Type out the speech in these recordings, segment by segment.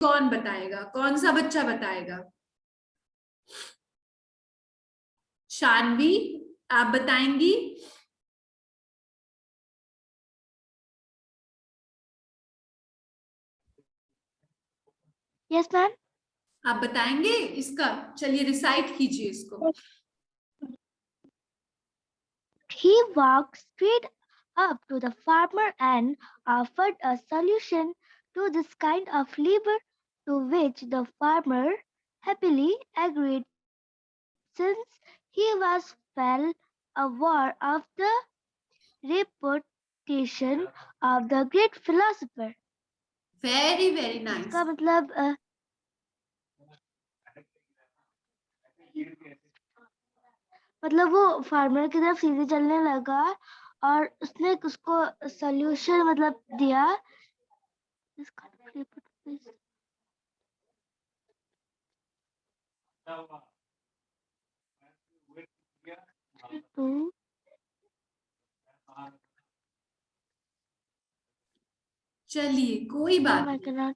कौन बताएगा? कौन सा बच्चा बताएगा? शानवी, आप बताएंगी? Yes ma'am. आप बताएंगे इसका? चलिए रिसाइट कीजिए इसको। He walked straight up to the farmer and offered a solution to this kind of labor, to which the farmer happily agreed, since he was well aware of the reputation of the great philosopher. Very very nice. इसका मतलब वो farmer की तरफ सीधे चलने लगा और उसने उसको सॉल्यूशन मतलब दिया। चलिए कोई बात नहीं,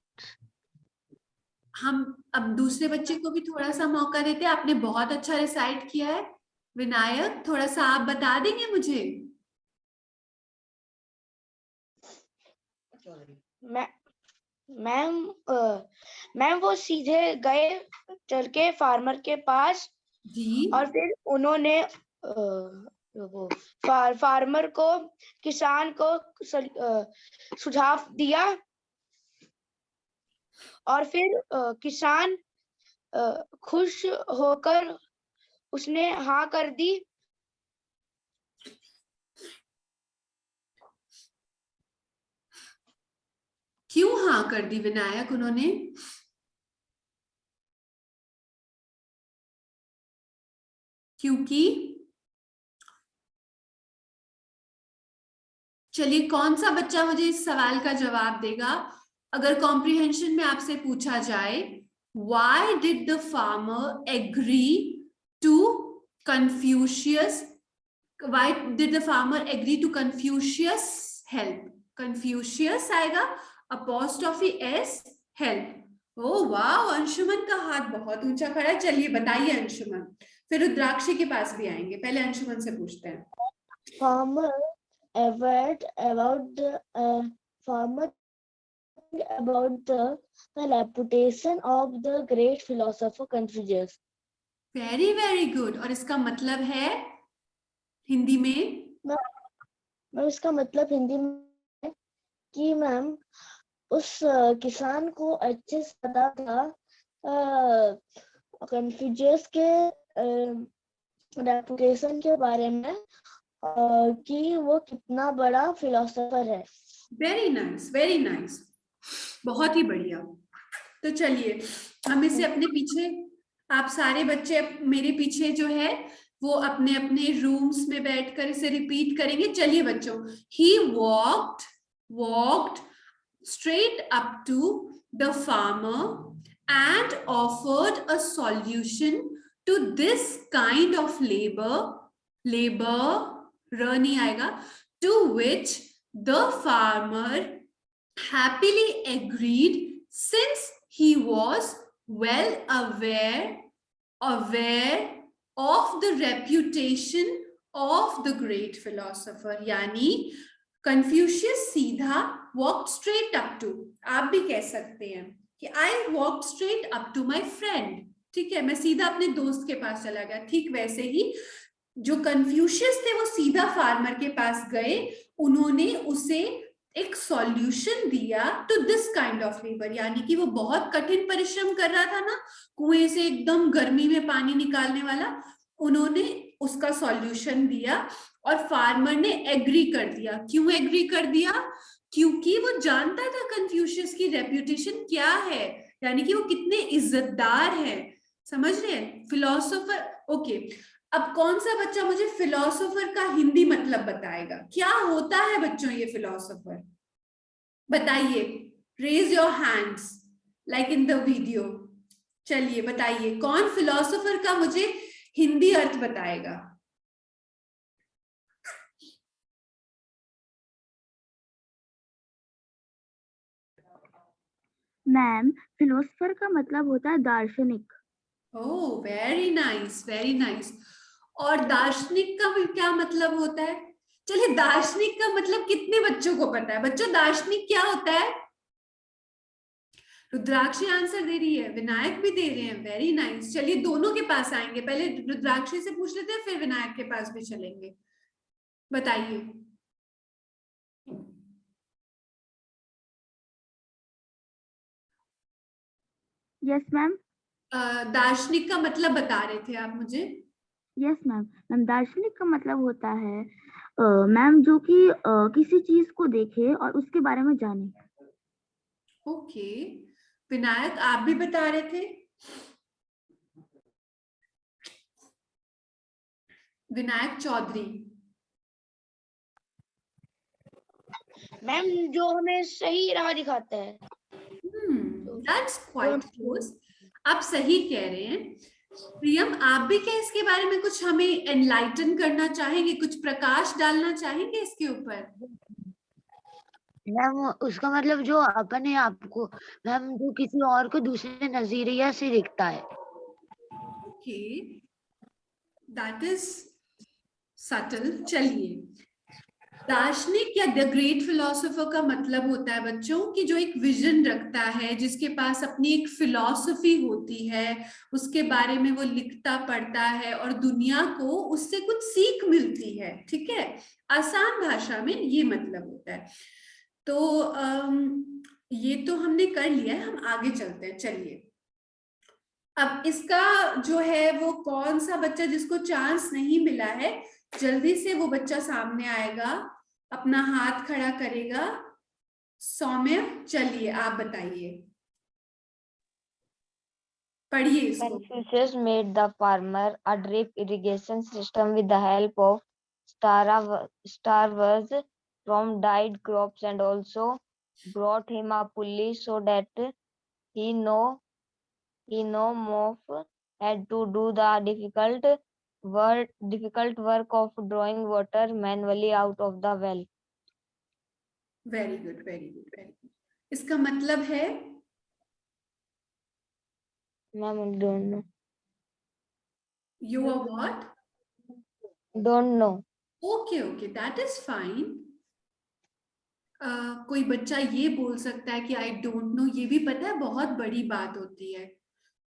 हम अब दूसरे बच्चे को भी थोड़ा सा मौका देते हैं। आपने बहुत अच्छा रिसाइट किया है। विनायक, थोड़ा सा आप बता देंगे मुझे? मैम वो सीधे गए चल के फार्मर के पास जी। और फिर उन्होंने वो फार्मर को, किसान को सुझाव दिया और फिर किसान खुश होकर उसने हाँ कर दी। क्यों हाँ कर दी विनायक उन्होंने? क्योंकि, चलिए कौन सा बच्चा मुझे इस सवाल का जवाब देगा? अगर कॉम्प्रिहेंशन में आपसे पूछा जाए, why did the farmer agree to Confucius? Why did the farmer agree to Confucius help? Confucius आएगा, apostrophe s, help। ओ वाह, अंशुमन का हाथ बहुत ऊंचा खड़ा है। चलिए बताइए अंशुमन, फिर रुद्राक्षी के पास भी आएंगे। पहले अंशुमन से पूछते हैं। Farmer aware about the farmer about the reputation of the great philosopher Confucius. Very very good. और इसका मतलब है हिंदी में? मैम इसका मतलब हिंदी में कि मैम उस किसान को अच्छे से पता था कन्फ्यूशियस के रेपुटेशन के बारे में कि वो कितना बड़ा फिलोसोफर है। वेरी नाइस, वेरी नाइस, बहुत ही बढ़िया। तो चलिए हम इसे अपने पीछे, आप सारे बच्चे मेरे पीछे जो है वो अपने अपने रूम्स में बैठकर इसे रिपीट करेंगे। चलिए बच्चों, he walked straight up to the farmer and offered a solution to this kind of labor नहीं आएगा, to which the farmer happily agreed, since he was well aware of the reputation of the great philosopher। यानी Confucius सीधा walked straight up to, आप भी कह सकते हैं कि I walked straight up to my friend। ठीक है, मैं सीधा अपने दोस्त के पास चला गया। ठीक वैसे ही जो कन्फ्यूशियस थे वो सीधा फार्मर के पास गए, उन्होंने उसे एक सॉल्यूशन दिया to this kind of labour. यानी कि वो बहुत कठिन परिश्रम कर रहा था ना, कुएं से एकदम गर्मी में पानी निकालने वाला, उन्होंने उसका सॉल्यूशन दिया और फार्मर ने एग्री कर दिया। क्यों एग्री कर दिया? क्योंकि वो जानता था कन्फ्यूशियस की रेप्यूटेशन क्या है, यानी कि वो कितने इज्जतदार है। समझ रहे हैं? फिलोसोफर। ओके, अब कौन सा बच्चा मुझे फिलोसोफर का हिंदी मतलब बताएगा? क्या होता है बच्चों ये फिलोसोफर? बताइए, raise your hands like in the video. चलिए बताइए, कौन फिलोसोफर का मुझे हिंदी अर्थ बताएगा? मैम, फिलोसफर का मतलब होता है दार्शनिक। Oh very nice, very nice. और दार्शनिक का फिर क्या मतलब होता है? चलिए, दार्शनिक का मतलब कितने बच्चों को पता है? बच्चों, दार्शनिक क्या होता है? रुद्राक्षी आंसर दे रही है, विनायक भी दे रहे हैं, वेरी नाइस। चलिए दोनों के पास आएंगे, पहले रुद्राक्षी से पूछ लेते हैं, फिर विनायक के पास भी चलेंगे। बताइए। Yes ma'am. दार्शनिक का मतलब बता रहे थे आप मुझे। Yes ma'am. मैम, दार्शनिक का मतलब होता है मैम जो कि किसी चीज को देखे और उसके बारे में जाने। ओके, विनायक आप भी बता रहे थे। विनायक चौधरी। मैम जो हमें सही राह दिखाता है। That's quite close. आप सही कह रहे हैं। प्रियम, आप भी क्या इसके बारे में कुछ हमें एनलाइटन करना चाहेंगे, कुछ प्रकाश डालना चाहेंगे इसके ऊपर? मैम उसका मतलब जो अपने आप को, मैम जो किसी और को दूसरे नजरिया से दिखता है। Okay, that is subtle. चलिए, दार्शनिक या द ग्रेट फिलोसोफर का मतलब होता है बच्चों कि जो एक विजन रखता है, जिसके पास अपनी एक फिलॉसफी होती है, उसके बारे में वो लिखता पढ़ता है और दुनिया को उससे कुछ सीख मिलती है। ठीक है, आसान भाषा में ये मतलब होता है। तो ये तो हमने कर लिया है, हम आगे चलते हैं। चलिए, अब इसका जो है वो कौन सा बच्चा जिसको चांस नहीं मिला है, जल्दी से वो बच्चा सामने आएगा, अपना हाथ खड़ा करेगा। सौम्य, चलिए आप बताइए, पढ़िए इसको। Confucius made the farmer a drip irrigation system with the help of starvers from died crops and also brought him a pulley so that he no more had to do the difficult work of drawing water manually out of the well. Very good, very good, very good. इसका मतलब है? Ma'am, don't know. You are what? Don't know. Okay okay, that is fine. कोई बच्चा ये बोल सकता है कि आई डोंट नो, ये भी पता है बहुत बड़ी बात होती है।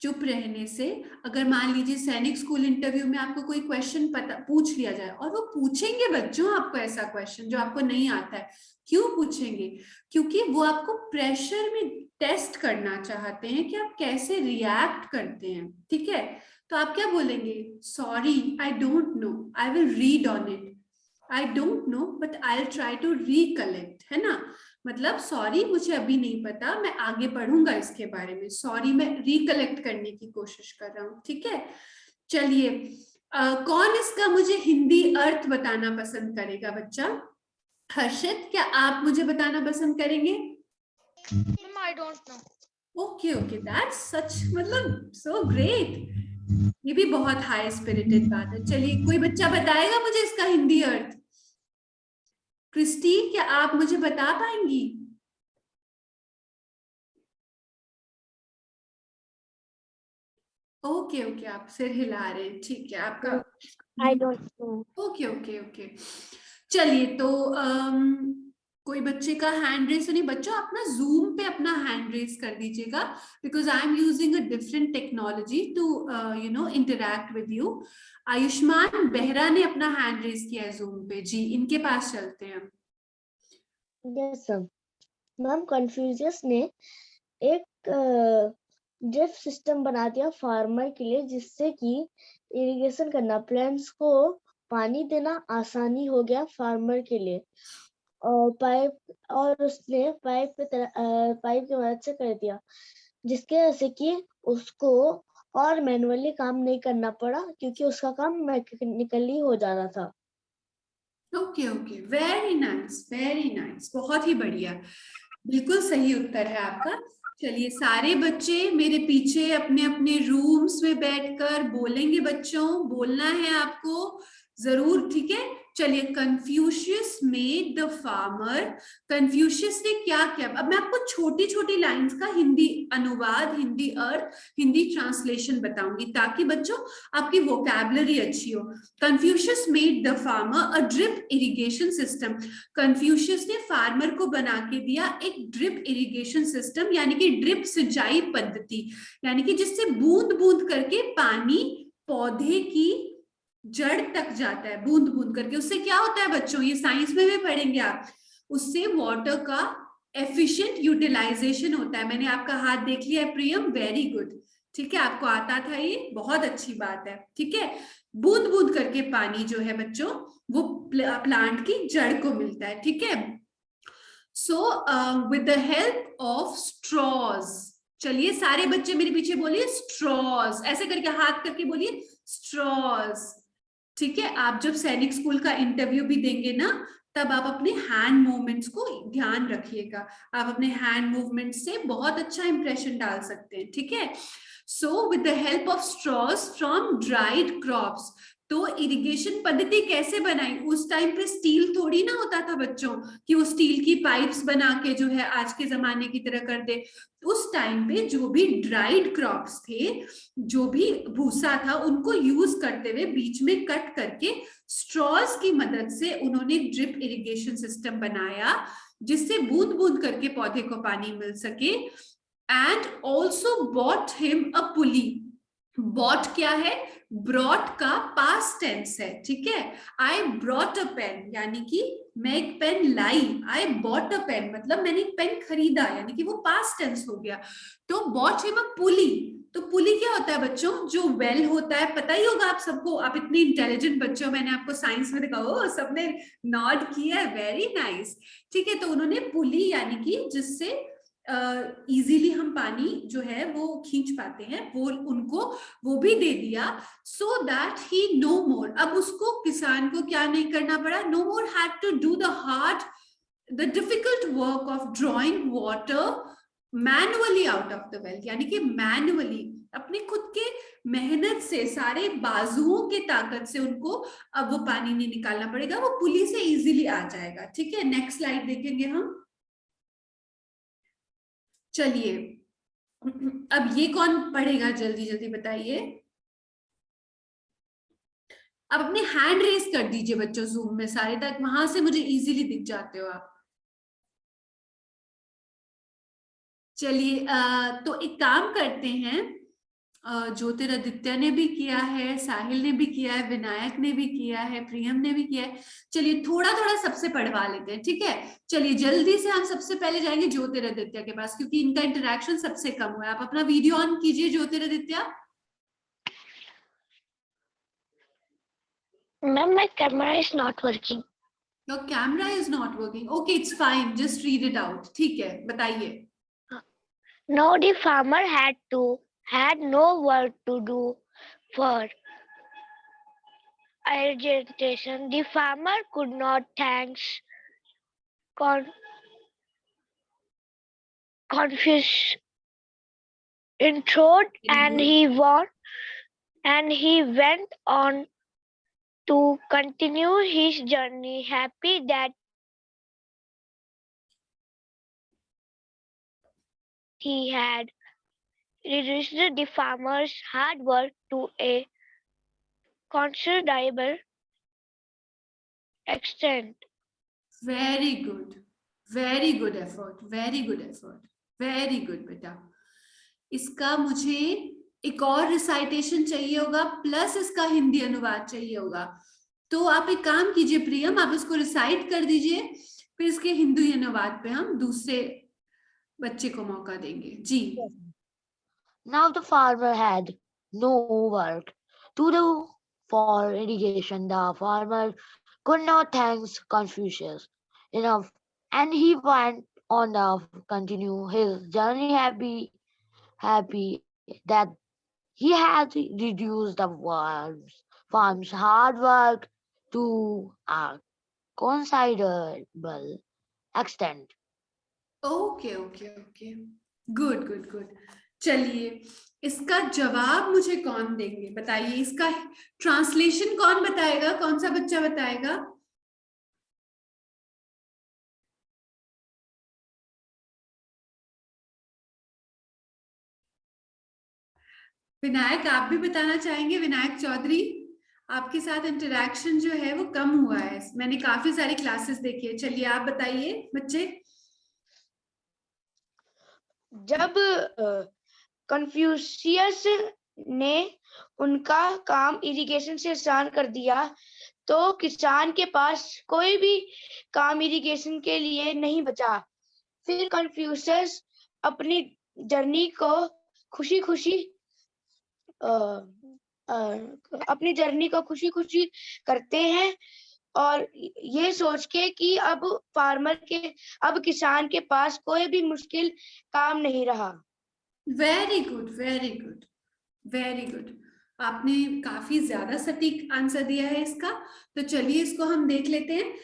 चुप रहने से, अगर मान लीजिए सैनिक स्कूल इंटरव्यू में आपको कोई क्वेश्चन पता पूछ लिया जाए, और वो पूछेंगे बच्चों आपको ऐसा क्वेश्चन जो आपको नहीं आता है, क्यों पूछेंगे? क्योंकि वो आपको प्रेशर में टेस्ट करना चाहते हैं कि आप कैसे रिएक्ट करते हैं। ठीक है, तो आप क्या बोलेंगे? Sorry, I don't know, I will read on it. I don't know but I will try to recollect, है ना? मतलब सॉरी, मुझे अभी नहीं पता, मैं आगे पढ़ूंगा इसके बारे में। सॉरी, मैं रिकलेक्ट करने की कोशिश कर रहा हूँ। ठीक है, चलिए, कौन इसका मुझे हिंदी अर्थ बताना पसंद करेगा बच्चा? हर्षित, क्या आप मुझे बताना पसंद करेंगे? I don't know. Okay okay, that's such, मतलब सो ग्रेट। ये भी बहुत हाई स्पिरिटेड बात है। चलिए, कोई बच्चा बताएगा मुझे इसका हिंदी अर्थ? क्रिस्टी, क्या आप मुझे बता पाएंगी? ओके ओके, आप सिर हिला रहे हैं, ठीक है आपका। I don't know. Okay okay okay, चलिए तो कोई बच्चे का हैंड रेस नहीं, बच्चों अपना जूम पे अपना हैंड रेस कर दीजिएगा, because I am using a different technology to interact with you. Ayushman Behera ने अपना हैंड रेस किया है जूम पे, जी इनके पास चलते हैं। Yes sir. मैम, कन्फ्यूशियस ने एक ड्रिप सिस्टम बना दिया फार्मर के लिए, जिससे कि इरिगेशन करना, प्लांट्स को पानी देना आसानी हो गया फार्मर के लिए। और उसने पाइप की मदद से कर दिया, जिसके वजह से कि उसको और मैनुअली काम नहीं करना पड़ा, क्योंकि उसका काम मैकेनिकली हो जाना था। Okay okay, very nice, very nice, बहुत ही बढ़िया, बिल्कुल सही उत्तर है आपका। चलिए, सारे बच्चे मेरे पीछे अपने अपने रूम्स में बैठकर बोलेंगे। बच्चों, बोलना है आपको जरूर, ठीक है? चलिए, Confucius made the farmer, Confucius ने क्या किया? अब मैं आपको छोटी छोटी लाइंस का हिंदी अनुवाद, हिंदी अर्थ, हिंदी ट्रांसलेशन बताऊंगी ताकि बच्चों आपकी वोकैबुलरी अच्छी हो। Confucius made the farmer a drip irrigation system, Confucius ने फार्मर को बना के दिया एक ड्रिप इरिगेशन सिस्टम, यानी कि ड्रिप सिंचाई पद्धति, यानी कि जिससे बूंद बूंद करके पानी पौधे की जड़ तक जाता है, बूंद बूंद करके। उससे क्या होता है बच्चों, ये साइंस में भी पढ़ेंगे आप, उससे वाटर का एफिशिएंट यूटिलाइजेशन होता है। मैंने आपका हाथ देख लिया है प्रियम, वेरी गुड, ठीक है, आपको आता था, ये बहुत अच्छी बात है, ठीक है। बूंद बूंद करके पानी जो है बच्चों वो प्लांट की जड़ को मिलता है, ठीक है। So with the help of straws, चलिए सारे बच्चे मेरे पीछे बोलिए स्ट्रॉज, ऐसे करके हाथ करके बोलिए स्ट्रॉज, ठीक है। आप जब सैनिक स्कूल का इंटरव्यू भी देंगे ना, तब आप अपने हैंड मूवमेंट्स को ध्यान रखिएगा, आप अपने हैंड मूवमेंट से बहुत अच्छा इंप्रेशन डाल सकते हैं, ठीक है। So with the help of straws from dried crops, तो इरिगेशन पद्धति कैसे बनाई? उस टाइम पे स्टील थोड़ी ना होता था बच्चों कि वो स्टील की पाइप्स बना के जो है आज के जमाने की तरह कर दे। उस टाइम पे जो भी ड्राइड क्रॉप्स थे, जो भी भूसा था, उनको यूज करते हुए बीच में कट करके स्ट्रॉज की मदद से उन्होंने ड्रिप इरिगेशन सिस्टम बनाया, जिससे बूंद बूंद करके पौधे को पानी मिल सके। And also bought him a pulley, bought क्या है? ब्रॉट का पास्ट टेंस है, ठीक है। आई ब्रॉट अ पेन, यानी कि मैं एक पेन लाई, आई बॉट अ पेन मतलब मैंने एक पेन खरीदा, यानी कि वो पास्ट टेंस हो गया। तो बॉट हिम अ पुली, तो पुली क्या होता है बच्चों? जो वेल होता है, पता ही होगा आप सबको, आप इतने इंटेलिजेंट बच्चों, मैंने आपको साइंस में देखा, ओ सबने नॉड किया है, वेरी नाइस, ठीक है। तो उन्होंने पुली यानी कि जिससे इजीली हम पानी जो है वो खींच पाते हैं, वो उनको वो भी दे दिया, सो दैट ही नो मोर, अब उसको किसान को क्या नहीं करना पड़ा, no more had to do the difficult work of drawing water manually out of the well, यानी कि मैनुअली अपने खुद के मेहनत से, सारे बाजुओं के ताकत से उनको अब वो पानी नहीं निकालना पड़ेगा, वो पुली से इजीली आ जाएगा, ठीक है। नेक्स्ट स्लाइड देखेंगे हम। चलिए, अब ये कौन पढ़ेगा, जल्दी जल्दी बताइए। अब अपने हैंड रेस कर दीजिए बच्चों जूम में सारे, तक वहां से मुझे इजीली दिख जाते हो आप। चलिए, तो एक काम करते हैं, ज्योतिरादित्य ने भी किया है, साहिल ने भी किया है, विनायक ने भी किया है, प्रियम ने भी किया है। चलिए थोड़ा थोड़ा सबसे पढ़वा लेते हैं, ठीक है। चलिए जल्दी से हम सबसे पहले जाएंगे ज्योतिरादित्य के पास, क्योंकि इनका इंटरेक्शन सबसे कम हुआ है। आप अपना वीडियो ऑन कीजिए Jyotiraditya. Ma'am, my camera is not working. Your camera is not working. Okay, it's fine. Just read it out. ठीक है, बताइए। Now the farmer had no work to do for irrigation. The farmer could not thanks Confucius in throat, and he went on to continue his journey, happy that he had reduced the farmer's hard work to a considerable extent. Very good. Very good effort. Very good effort. Very good बेटा। इसका मुझे एक और recitation चाहिए होगा, plus इसका हिंदी अनुवाद चाहिए होगा। तो आप एक काम कीजिए प्रियम, आप इसको रिसाइट कर दीजिए, फिर इसके हिंदी अनुवाद पे हम दूसरे बच्चे को मौका देंगे जी। Now the farmer had no work to do for irrigation. The farmer could not thank Confucius enough, and he went on to continue his journey, happy that he had reduced the farm's hard work to a considerable extent. Okay okay okay, good good good. चलिए इसका जवाब मुझे कौन देंगे बताइए, इसका translation कौन बताएगा, कौन सा बच्चा बताएगा? विनायक आप भी बताना चाहेंगे? विनायक चौधरी, आपके साथ इंटरेक्शन जो है वो कम हुआ है, मैंने काफी सारी क्लासेस देखी है। चलिए आप बताइए बच्चे। जब कन्फ्यूशियस ने उनका काम इरिगेशन से आसान कर दिया तो किसान के पास कोई भी काम इरिगेशन के लिए नहीं बचा। फिर कन्फ्यूशियस अपनी जर्नी को खुशी खुशी करते हैं और ये सोच के कि अब किसान के पास कोई भी मुश्किल काम नहीं रहा। Very good, very good, very good. आपने काफी ज्यादा सटीक आंसर दिया है इसका। तो चलिए इसको हम देख लेते हैं।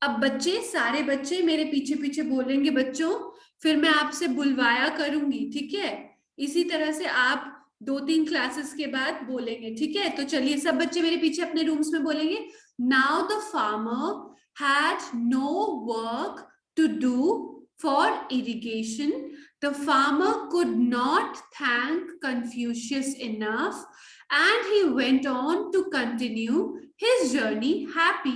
अब बच्चे, सारे बच्चे मेरे पीछे पीछे बोलेंगे बच्चों, फिर मैं आपसे बुलवाया करूंगी, ठीक है? इसी तरह से आप 2-3 क्लासेस के बाद बोलेंगे, ठीक है? तो चलिए सब बच्चे मेरे पीछे अपने रूम्स में बोलेंगे। Now the farmer had no work to do for irrigation. The farmer could not thank Confucius enough, and he went on to continue his journey, happy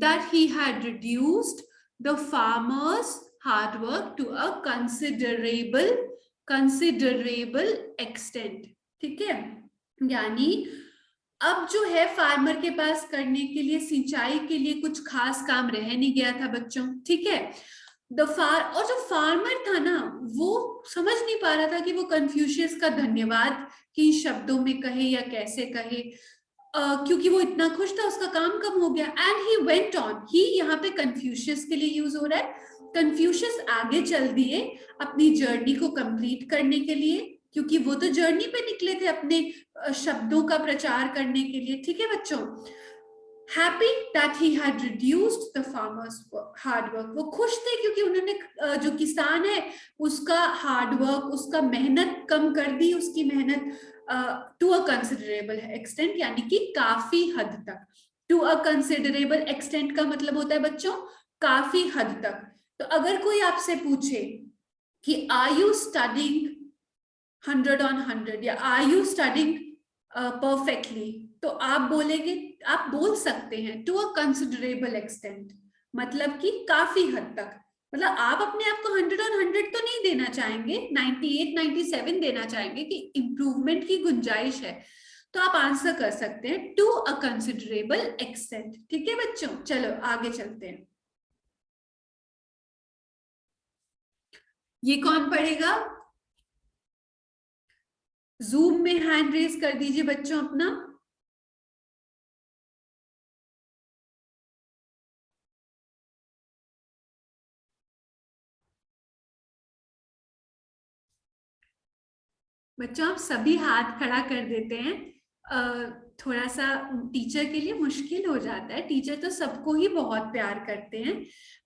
that he had reduced the farmer's hard work to a considerable extent. ठीक है? यानी अब जो है farmer के पास करने के लिए, सिंचाई के लिए कुछ खास काम रह नहीं गया था बच्चों, ठीक है? और जो फार्मर था ना, वो समझ नहीं पा रहा था कि वो कन्फ्यूशियस का धन्यवाद किन शब्दों में कहे या कैसे कहे, क्योंकि वो इतना खुश था, उसका काम कम हो गया। एंड ही वेंट ऑन, ही यहाँ पे कन्फ्यूशियस के लिए यूज हो रहा है। कन्फ्यूशियस आगे चल दिए अपनी जर्नी को कंप्लीट करने के लिए, क्योंकि वो तो जर्नी पे निकले थे अपने शब्दों का प्रचार करने के लिए, ठीक है बच्चों? Happy that he had reduced the farmer's hard work. वो खुश थे क्योंकि उन्होंने जो किसान है उसका हार्ड वर्क, उसका मेहनत कम कर दी, उसकी मेहनत टू अ कंसिडरेबल एक्सटेंट, यानी कि काफी हद तक। टू अ कंसिडरेबल एक्सटेंट का मतलब होता है बच्चों काफी हद तक। तो अगर कोई आपसे पूछे कि आर यू स्टडिंग 100 on 100 या आर यू स्टडिंग परफेक्टली, तो आप बोलेंगे, आप बोल सकते हैं टू अ कंसिडरेबल एक्सटेंट, मतलब कि काफी हद तक। मतलब आप अपने आप को 100 on 100 तो नहीं देना चाहेंगे, 98 97 देना चाहेंगे कि इंप्रूवमेंट की गुंजाइश है, तो आप आंसर कर सकते हैं टू अ कंसिडरेबल एक्सटेंट। ठीक है बच्चों, चलो आगे चलते हैं। ये कौन पढ़ेगा? जूम में हैंड रेज कर दीजिए बच्चों अपना। बच्चों आप सभी हाथ खड़ा कर देते हैं, थोड़ा सा टीचर के लिए मुश्किल हो जाता है। टीचर तो सबको ही बहुत प्यार करते हैं,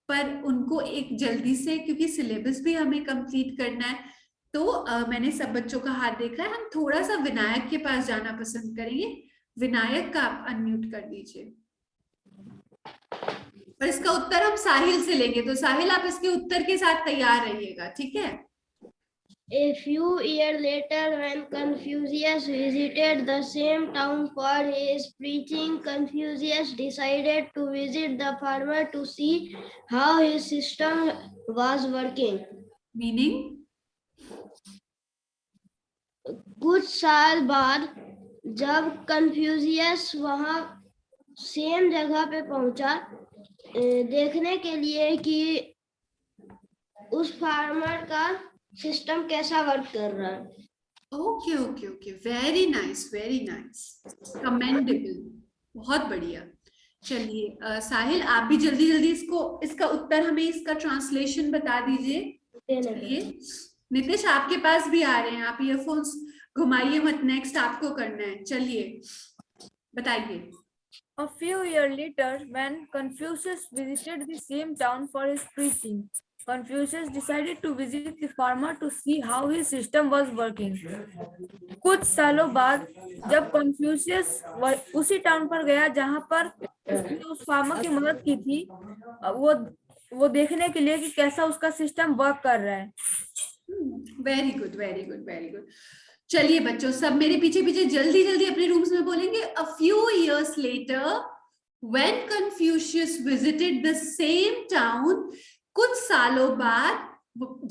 पर उनको एक जल्दी से, क्योंकि सिलेबस भी हमें कंप्लीट करना है, तो मैंने सब बच्चों का हाथ देखा है। हम थोड़ा सा विनायक के पास जाना पसंद करेंगे। विनायक का आप अनम्यूट कर दीजिए, और इसका उत्तर हम साहिल से लेंगे। तो साहिल आप इसके उत्तर के साथ तैयार रहिएगा, ठीक है? A few years later, when Confucius visited the same town for his preaching, Confucius decided to visit the farmer to see how his system was working. Meaning? कुछ साल बाद जब कन्फ्यूशियस वहाँ सेम जगह पे पहुंचा देखने के लिए कि उस फार्मर का सिस्टम कैसा वर्क कर रहा है। Okay okay okay, very nice, very nice, commendable, बहुत बढ़िया। चलिए साहिल आप भी जल्दी जल्दी इसका उत्तर हमें, इसका ट्रांसलेशन बता दीजिए। चलिए नितिश आपके पास भी आ रहे हैं, आप ईयरफोन्स घुमाइए मत, नेक्स्ट आपको करना है। चलिए बताइए। A few years later, when Confucius visited the same town for his preaching, Confucius decided to visit the farmer to see how his system was working. कुछ सालों बाद जब कन्फ्यूशियस उसी टाउन पर गया जहां पर उसने उस फार्मर की मदद की थी, वो देखने के लिए कि कैसा उसका सिस्टम वर्क कर रहा है। Very good, very good, very good. चलिए बच्चों, सब मेरे पीछे पीछे जल्दी जल्दी अपने रूम्स में बोलेंगे। A few years later, when Confucius visited the same town, कुछ सालों बाद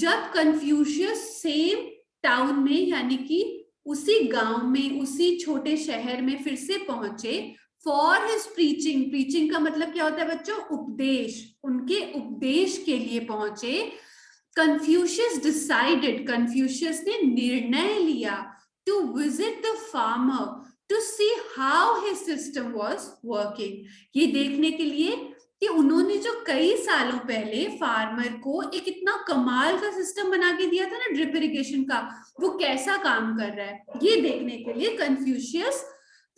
जब कन्फ्यूशियस सेम टाउन में यानी कि उसी गांव में, उसी छोटे शहर में फिर से पहुंचे फॉर हिज प्रीचिंग। प्रीचिंग का मतलब क्या होता है बच्चों? उपदेश। उनके उपदेश के लिए पहुंचे। कन्फ्यूशियस डिसाइडेड, कन्फ्यूशियस ने निर्णय लिया to visit the farmer to see how his system was working. ये देखने के लिए कि उन्होंने जो कई सालों पहले फार्मर को एक इतना कमाल का सिस्टम बना के दिया था ना ड्रिप इरिगेशन का, वो कैसा काम कर रहा है, ये देखने के लिए कन्फ्यूशियस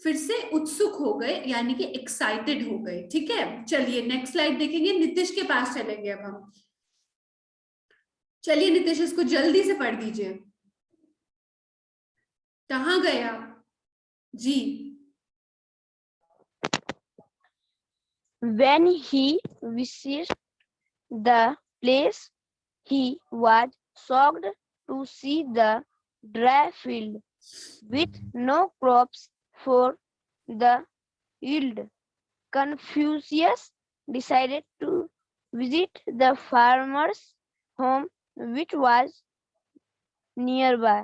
फिर से उत्सुक हो गए, यानी कि एक्साइटेड हो गए। ठीक है, चलिए नेक्स्ट स्लाइड देखेंगे। नीतीश के पास चलेंगे अब हम। चलिए नीतीश, इसको जल्दी से पढ़ दीजिए। कहाँ गए आप जी? When he visited the place, he was shocked to see the dry field with no crops for the yield. Confucius decided to visit the farmer's home, which was nearby.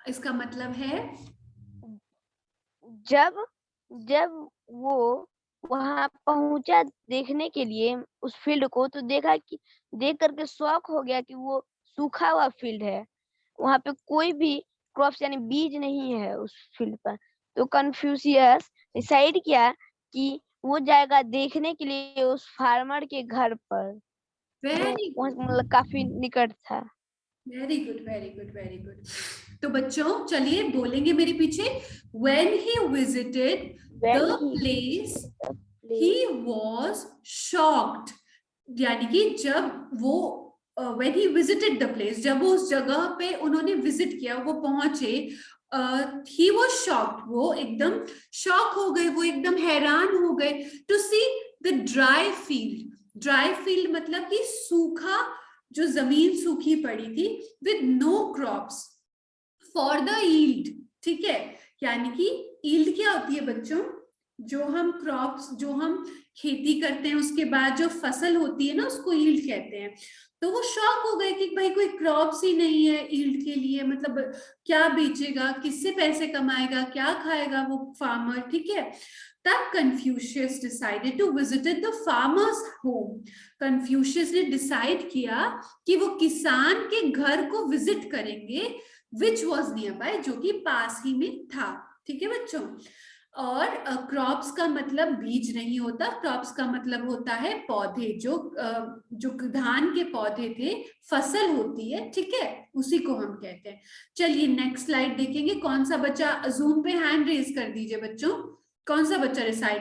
इसका मतलब है जब वो वहां पहुंचा देखने के लिए उस फील्ड को, तो देख करके शॉक हो गया कि वो सूखा हुआ फील्ड है, वहां पे कोई भी क्रॉप्स यानी बीज नहीं है उस फील्ड पर। तो कन्फ्यूशियस डिसाइड किया कि वो जाएगा देखने के लिए उस फार्मर के घर पर। मतलब काफी निकट था। Very good, very good, very good. तो बच्चों चलिए बोलेंगे मेरे पीछे। When he visited the place, he was shocked। यानी कि जब वो when he visited the place, जब वो उस जगह पे उन्होंने विजिट किया, वो पहुंचे, he was shocked, वो एकदम शॉक हो गए, वो एकदम हैरान हो गए to see the dry field। Dry field मतलब कि सूखा, जो जमीन सूखी पड़ी थी, with no crops for the yield। ठीक है, यानी कि yield क्या होती है बच्चों? जो हम क्रॉप्स, जो हम खेती करते हैं उसके बाद जो फसल होती है ना, उसको yield कहते हैं। तो वो शॉक हो गए कि भाई कोई क्रॉप्स ही नहीं है yield के लिए, मतलब क्या बेचेगा, किससे पैसे कमाएगा, क्या खाएगा वो फार्मर। ठीक है, तब Confucius decided to visit the farmer's home. Confucius ने डिसाइड किया कि वो किसान के घर को विजिट करेंगे, विच वॉज नियर बाय, जो कि पास ही में था। ठीक है बच्चों, और क्रॉप्स का मतलब बीज नहीं होता, क्रॉप्स का मतलब होता है पौधे, जो धान के पौधे थे, फसल होती है। ठीक है, उसी को हम कहते हैं। चलिए नेक्स्ट स्लाइड देखेंगे। कौन सा बच्चा जूम पे हैंड रेज कर दीजिए बच्चों, कौन सा बच्चा रिसाइड